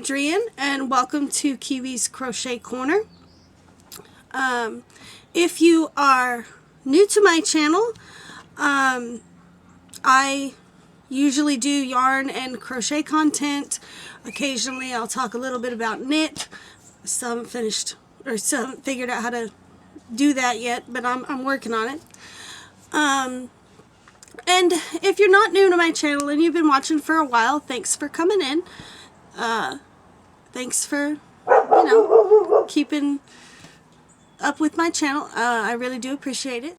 Adrian, and welcome to Kiwi's Crochet Corner. If you are new to my channel, I usually do yarn and crochet content. Occasionally I'll talk a little bit about knit. Still haven't finished or still haven't figured out how to do that yet, but I'm working on it. And if you're not new to my channel and you've been watching for a while, thanks for coming in. Thanks for, keeping up with my channel. I really do appreciate it.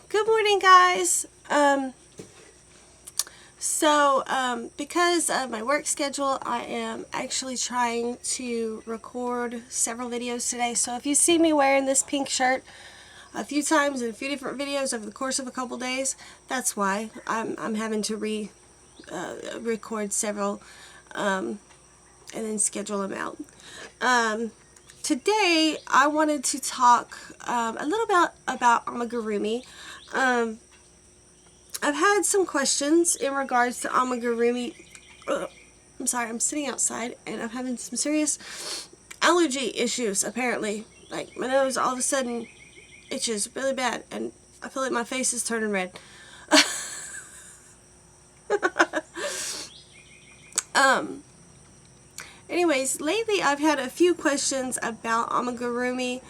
Good morning, guys. Because of my work schedule, I am actually trying to record several videos today. So if you see me wearing this pink shirt a few times in a few different videos over the course of a couple days, that's why I'm having to record several and then schedule them out. Today I wanted to talk a little bit about amigurumi. I've had some questions in regards to amigurumi. I'm sorry, I'm sitting outside and I'm having some serious allergy issues apparently. Like my nose all of a sudden itches really bad and I feel like my face is turning red. Anyways, lately I've had a few questions about amigurumi,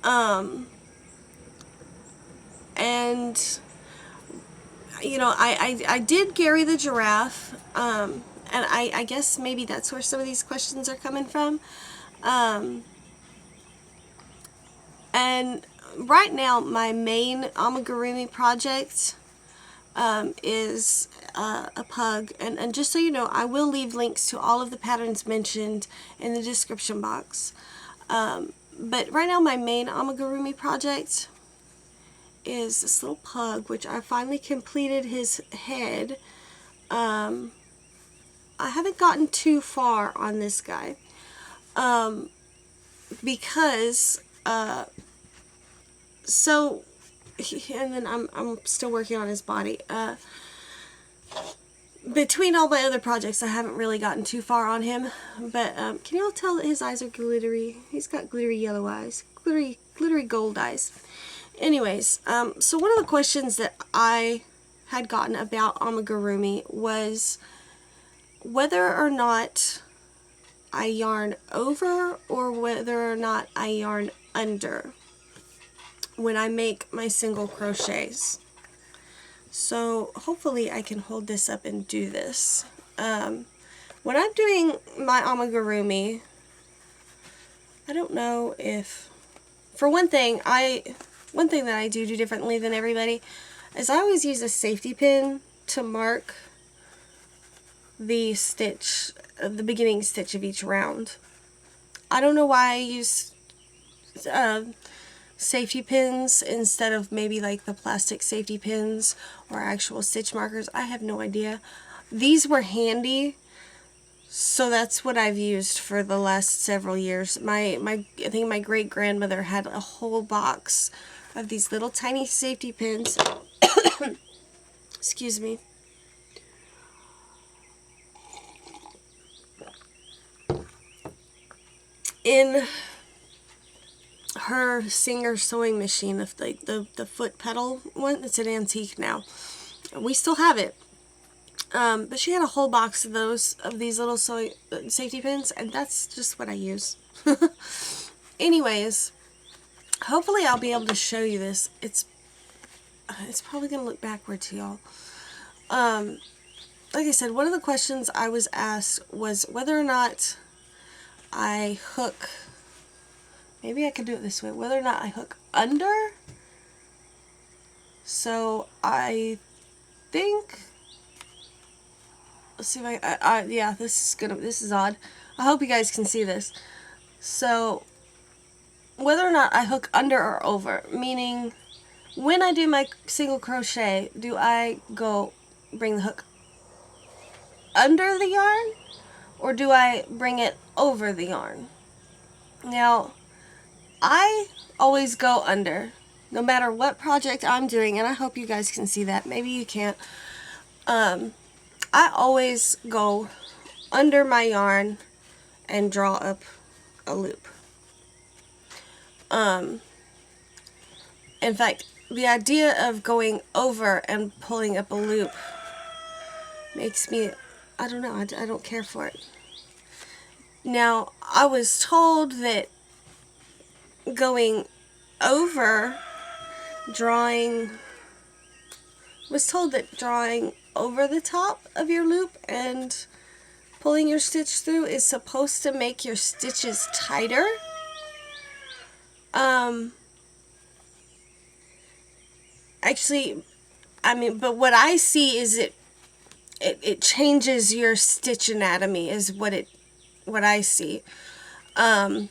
and I did Gary the giraffe, and I guess maybe that's where some of these questions are coming from. And right now my main amigurumi project is a pug, and just so you know, I will leave links to all of the patterns mentioned in the description box. But right now my main amigurumi project is this little pug, which I finally completed his head. I haven't gotten too far on this guy because and then I'm still working on his body. Between all my other projects, I haven't really gotten too far on him. But can you all tell that his eyes are glittery? He's got glittery yellow eyes, glittery gold eyes. Anyways, so one of the questions that I had gotten about amigurumi was whether or not I yarn over or whether or not I yarn under when I make my single crochets. So hopefully I can hold this up and do this. When I'm doing my amigurumi, I don't know if, for one thing that I do differently than everybody is I always use a safety pin to mark the stitch, the beginning stitch of each round. I don't know why I use safety pins instead of maybe like the plastic safety pins or actual stitch markers. I have no idea. These were handy, so that's what I've used for the last several years. I think my great grandmother had a whole box of these little tiny safety pins. Excuse me. In her Singer sewing machine, the foot pedal one, it's an antique now. We still have it. But she had a whole box of these little safety pins, and that's just what I use. Anyways, hopefully I'll be able to show you this. It's probably going to look backward to y'all. Like I said, one of the questions I was asked was whether or not I hook, maybe I could do it this way, whether or not I hook under. So I think, let's see if yeah, this is odd. I hope you guys can see this. So whether or not I hook under or over, meaning when I do my single crochet, do I bring the hook under the yarn or do I bring it over the yarn? Now, I always go under, no matter what project I'm doing, and I hope you guys can see that. Maybe you can't. I always go under my yarn and draw up a loop. In fact, the idea of going over and pulling up a loop makes me, I don't know, I don't care for it. Now, I was told that going over, drawing over the top of your loop and pulling your stitch through is supposed to make your stitches tighter. Actually, I mean, but what I see is it changes your stitch anatomy is what I see. No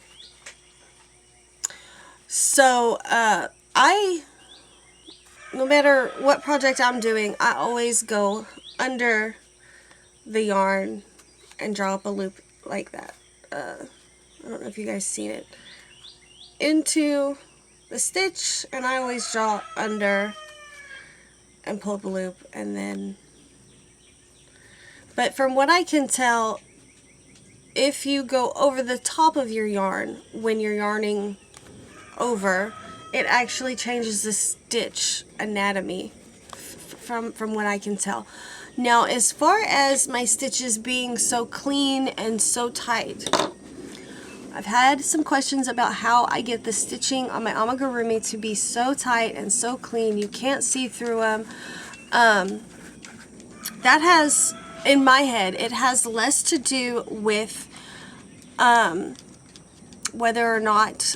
matter what project I'm doing, I always go under the yarn and draw up a loop like that. I don't know if you guys seen it. Into the stitch, and I always draw under and pull up a loop, and then, but from what I can tell, if you go over the top of your yarn when you're yarning over, it actually changes the stitch anatomy from what I can tell. Now, as far as my stitches being so clean and so tight, I've had some questions about how I get the stitching on my amigurumi to be so tight and so clean you can't see through them. That has, in my head, it has less to do with whether or not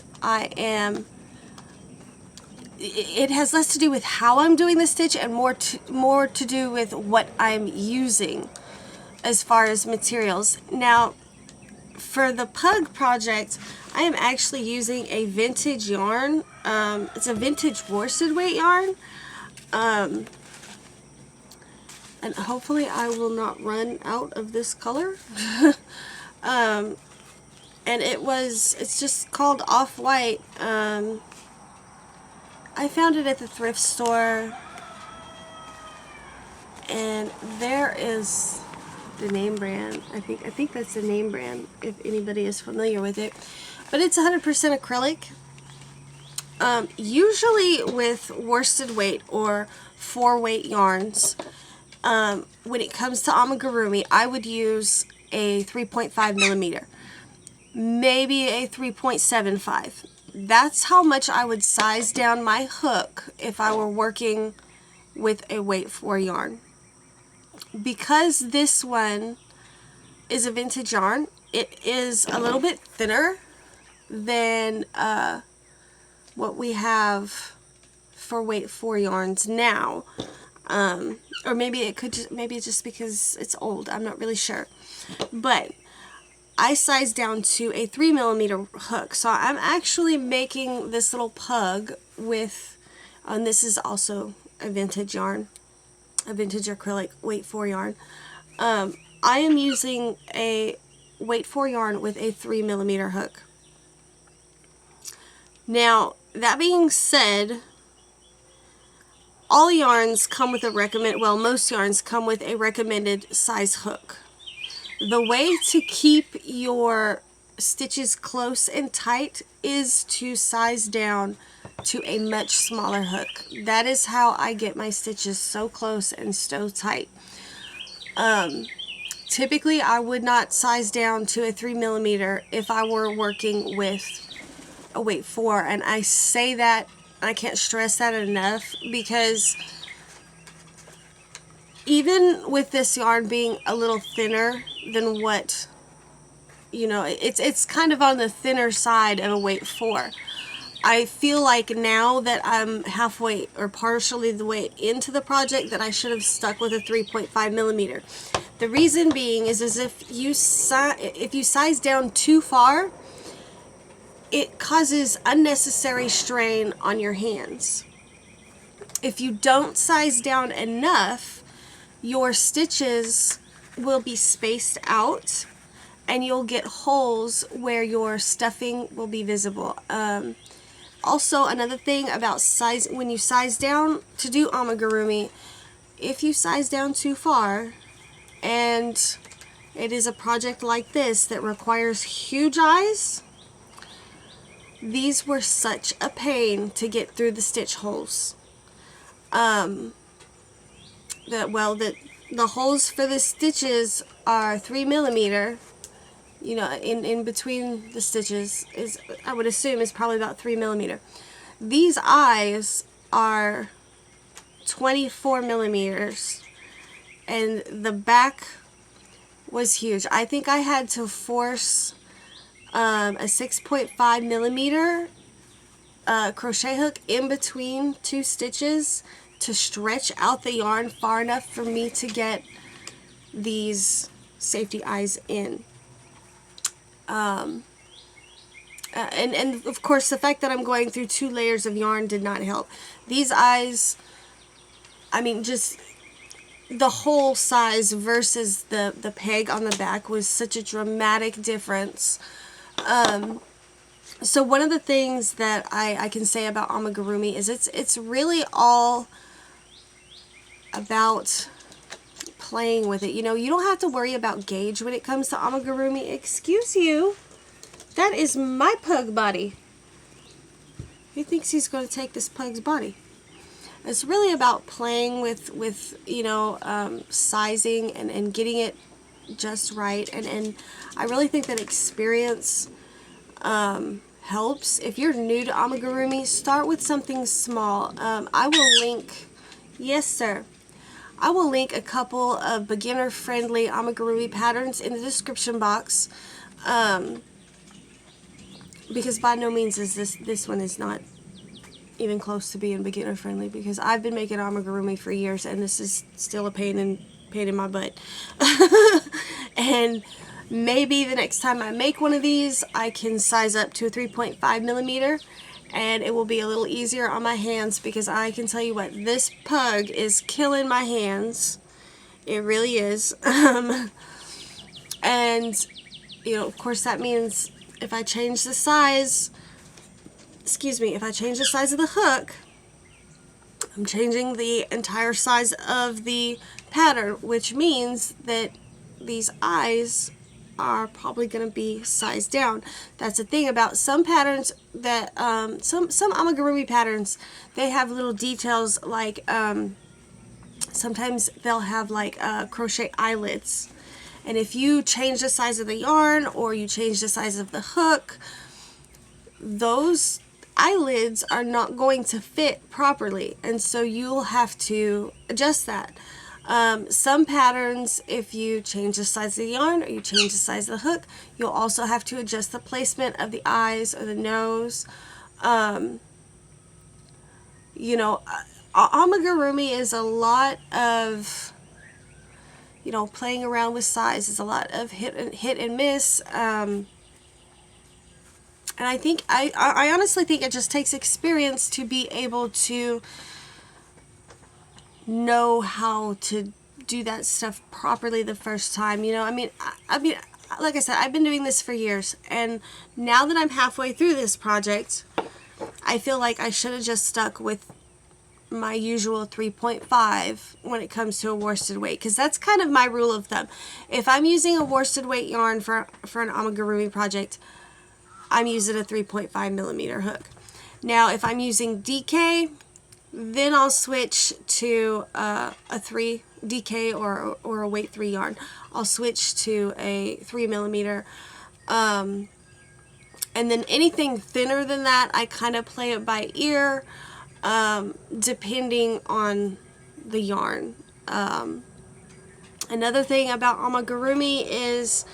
it has less to do with how I'm doing the stitch and more to do with what I'm using as far as materials. Now, for the pug project, I am actually using a vintage yarn. It's a vintage worsted weight yarn. And hopefully I will not run out of this color. And it's just called Off-White. I found it at the thrift store, and there is the name brand. I think that's the name brand if anybody is familiar with it. But it's 100% acrylic. Usually with worsted weight or 4-weight yarns, when it comes to amigurumi, I would use a 3.5 millimeter, maybe a 3.75. That's how much I would size down my hook if I were working with a weight 4 yarn. Because this one is a vintage yarn, it is a little bit thinner than what we have for weight 4 yarns now. Or maybe it's just because it's old. I'm not really sure. But I sized down to a 3 millimeter hook. So I'm actually making this little pug with, and this is also a vintage yarn, a vintage acrylic weight 4 yarn. I am using a weight 4 yarn with a 3 millimeter hook. Now, that being said, all yarns come with a most yarns come with a recommended size hook. The way to keep your stitches close and tight is to size down to a much smaller hook. That is how I get my stitches so close and so tight. Typically, I would not size down to a 3 millimeter if I were working with a weight 4, and I say that, I can't stress that enough, because even with this yarn being a little thinner than what, you know, it's kind of on the thinner side of a weight 4. I feel like now that I'm halfway or partially the way into the project that I should have stuck with a 3.5 millimeter. The reason being is if you size down too far, it causes unnecessary strain on your hands. If you don't size down enough, your stitches will be spaced out and you'll get holes where your stuffing will be visible. Also, another thing about when you size down to do amigurumi, if you size down too far and it is a project like this that requires huge eyes, these were such a pain to get through the stitch holes. The holes for the stitches are 3mm. You know, in between the stitches is, I would assume, is probably about 3mm. These eyes are 24mm, and the back was huge. I think I had to force a 6.5mm crochet hook in between two stitches to stretch out the yarn far enough for me to get these safety eyes in. And of course the fact that I'm going through 2 layers of yarn did not help. These eyes, I mean, just the whole size versus the peg on the back was such a dramatic difference. So one of the things that I can say about amigurumi is it's really all about playing with it. You know, you don't have to worry about gauge when it comes to amigurumi. Excuse you. That is my pug body. He thinks he's going to take this pug's body. It's really about playing with you know, sizing and getting it just right. And I really think that experience helps. If you're new to amigurumi, start with something small. I will link, yes sir, I will link a couple of beginner-friendly amigurumi patterns in the description box, because by no means is this one is not even close to being beginner-friendly, because I've been making amigurumi for years, and this is still a pain in my butt. And maybe the next time I make one of these, I can size up to a 3.5mm, and it will be a little easier on my hands, because I can tell you what, this pug is killing my hands. It really is. And, you know, of course that means if I change the size, if I change the size of the hook, I'm changing the entire size of the pattern, which means that these eyes are probably going to be sized down. That's the thing about some patterns that some amigurumi patterns, they have little details like sometimes they'll have like crochet eyelets, and if you change the size of the yarn or you change the size of the hook, those eyelids are not going to fit properly, and so you'll have to adjust that. Some patterns, if you change the size of the yarn or you change the size of the hook, you'll also have to adjust the placement of the eyes or the nose. You know, amigurumi is a lot of, you know, playing around with size. Is a lot of hit and miss. And I think, I honestly think it just takes experience to be able to know how to do that stuff properly the first time. You know, I mean, like I said, I've been doing this for years, and now that I'm halfway through this project, I feel like I should have just stuck with my usual 3.5 when it comes to a worsted weight, because that's kind of my rule of thumb. If I'm using a worsted weight yarn for an amigurumi project, I'm using a 3.5mm hook. Now, if I'm using DK, then I'll switch to a 3 DK or a weight 3 yarn. I'll switch to a 3mm. And then anything thinner than that, I kind of play it by ear, depending on the yarn. Another thing about amigurumi is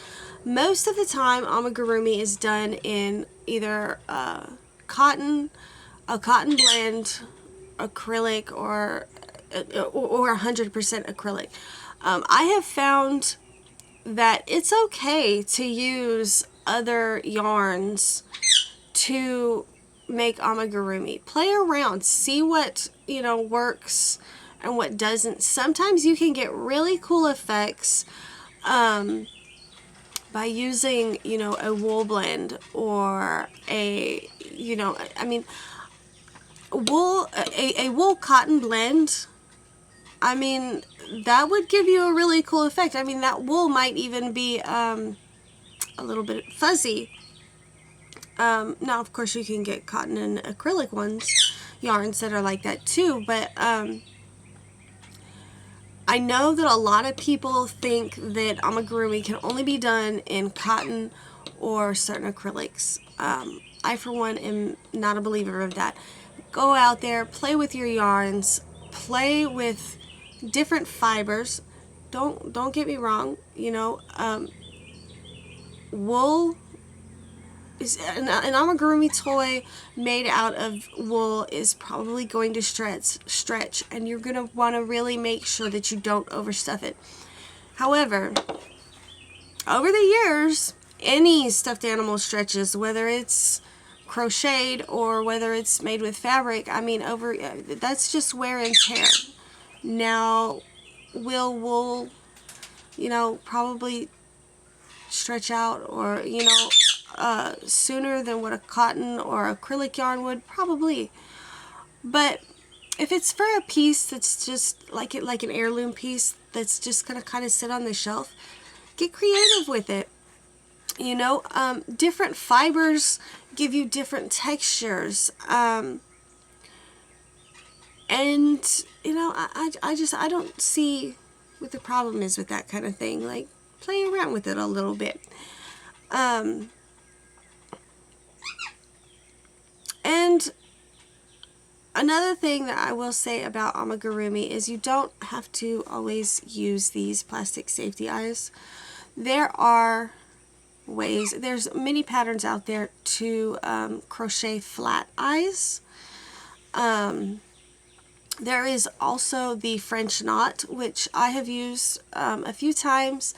most of the time amigurumi is done in either cotton, a cotton blend, acrylic, or 100% acrylic. I have found that it's okay to use other yarns to make amigurumi. Play around, see what, you know, works and what doesn't. Sometimes you can get really cool effects by using, you know, a wool blend or a, you know, I mean, a wool cotton blend I mean, that would give you a really cool effect. I mean, that wool might even be a little bit fuzzy. Now, of course, you can get cotton and acrylic yarns that are like that too, but I know that a lot of people think that amigurumi can only be done in cotton or certain acrylics. I, for one, am not a believer of that. Go out there, play with your yarns, play with different fibers. Don't get me wrong, you know, wool is an amigurumi toy made out of wool is probably going to stretch, and you're going to want to really make sure that you don't overstuff it. However, over the years, any stuffed animal stretches, whether it's crocheted or whether it's made with fabric, I mean, that's just wear and tear. Now, will wool, you know, probably stretch out, or, you know, sooner than what a cotton or acrylic yarn would? Probably. But if it's for a piece that's just like an heirloom piece that's just gonna kind of sit on the shelf, get creative with it. You know, different fibers give you different textures, and you know, I don't see what the problem is with that kind of thing. Like, play around with it a little bit. And another thing that I will say about amigurumi is you don't have to always use these plastic safety eyes. There are ways, there's many patterns out there to crochet flat eyes. There is also the French knot, which I have used a few times,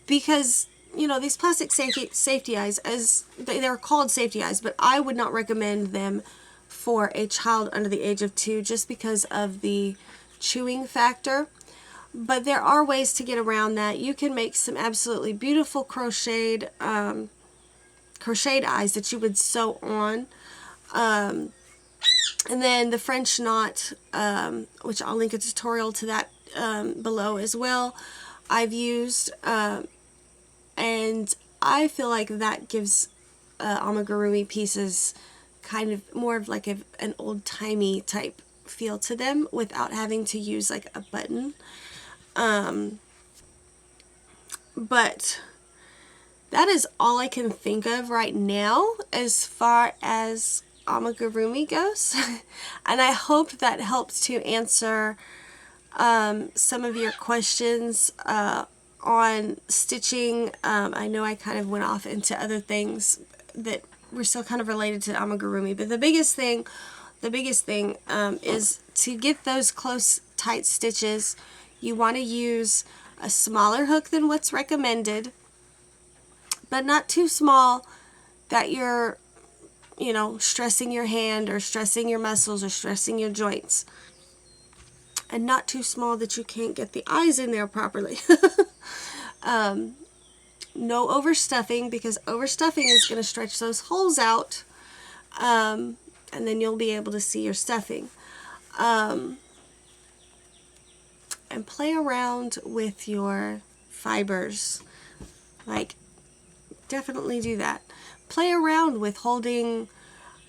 because, you know, these plastic safety eyes, as they're called safety eyes, but I would not recommend them for a child under the age of 2 just because of the chewing factor. But there are ways to get around that. You can make some absolutely beautiful crocheted eyes that you would sew on. And then the French knot, which I'll link a tutorial to that below as well, I've used, and I feel like that gives amigurumi pieces kind of more of like an old-timey type feel to them without having to use like a button. But that is all I can think of right now as far as amigurumi goes. And I hope that helps to answer some of your questions on stitching. I know I kind of went off into other things that were still kind of related to amigurumi, but the biggest thing is to get those close, tight stitches. You want to use a smaller hook than what's recommended, but not too small that you're, you know, stressing your hand or stressing your muscles or stressing your joints, and not too small that you can't get the eyes in there properly. No overstuffing, because overstuffing is going to stretch those holes out, and then you'll be able to see your stuffing. And play around with your fibers. Like, definitely do that. Play around with holding,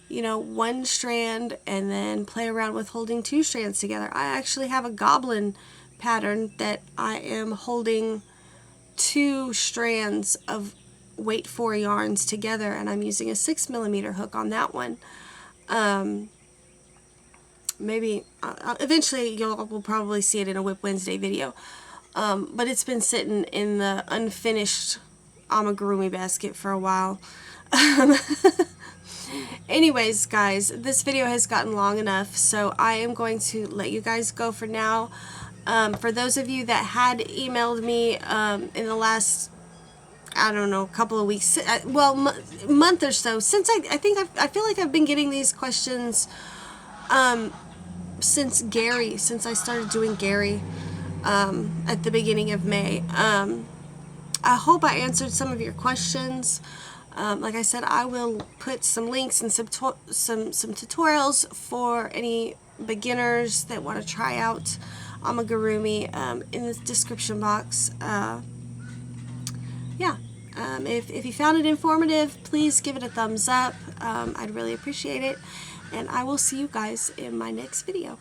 you know, one strand, and then play around with holding 2 strands together. I actually have a goblin pattern that I am holding 2 strands of weight 4 yarns together, and I'm using a 6mm hook on that one. Maybe eventually we'll probably see it in a Whip Wednesday video, but it's been sitting in the unfinished amigurumi basket for a while. Anyways, guys, this video has gotten long enough, so I am going to let you guys go for now. For those of you that had emailed me in the last, I don't know, couple of weeks, well, month or so, since I feel like I've been getting these questions since I started doing Gary at the beginning of May. I hope I answered some of your questions. Like I said, I will put some links and some tutorials for any beginners that want to try out Amigurumi in the description box. Yeah. If you found it informative, please give it a thumbs up. I'd really appreciate it. And I will see you guys in my next video.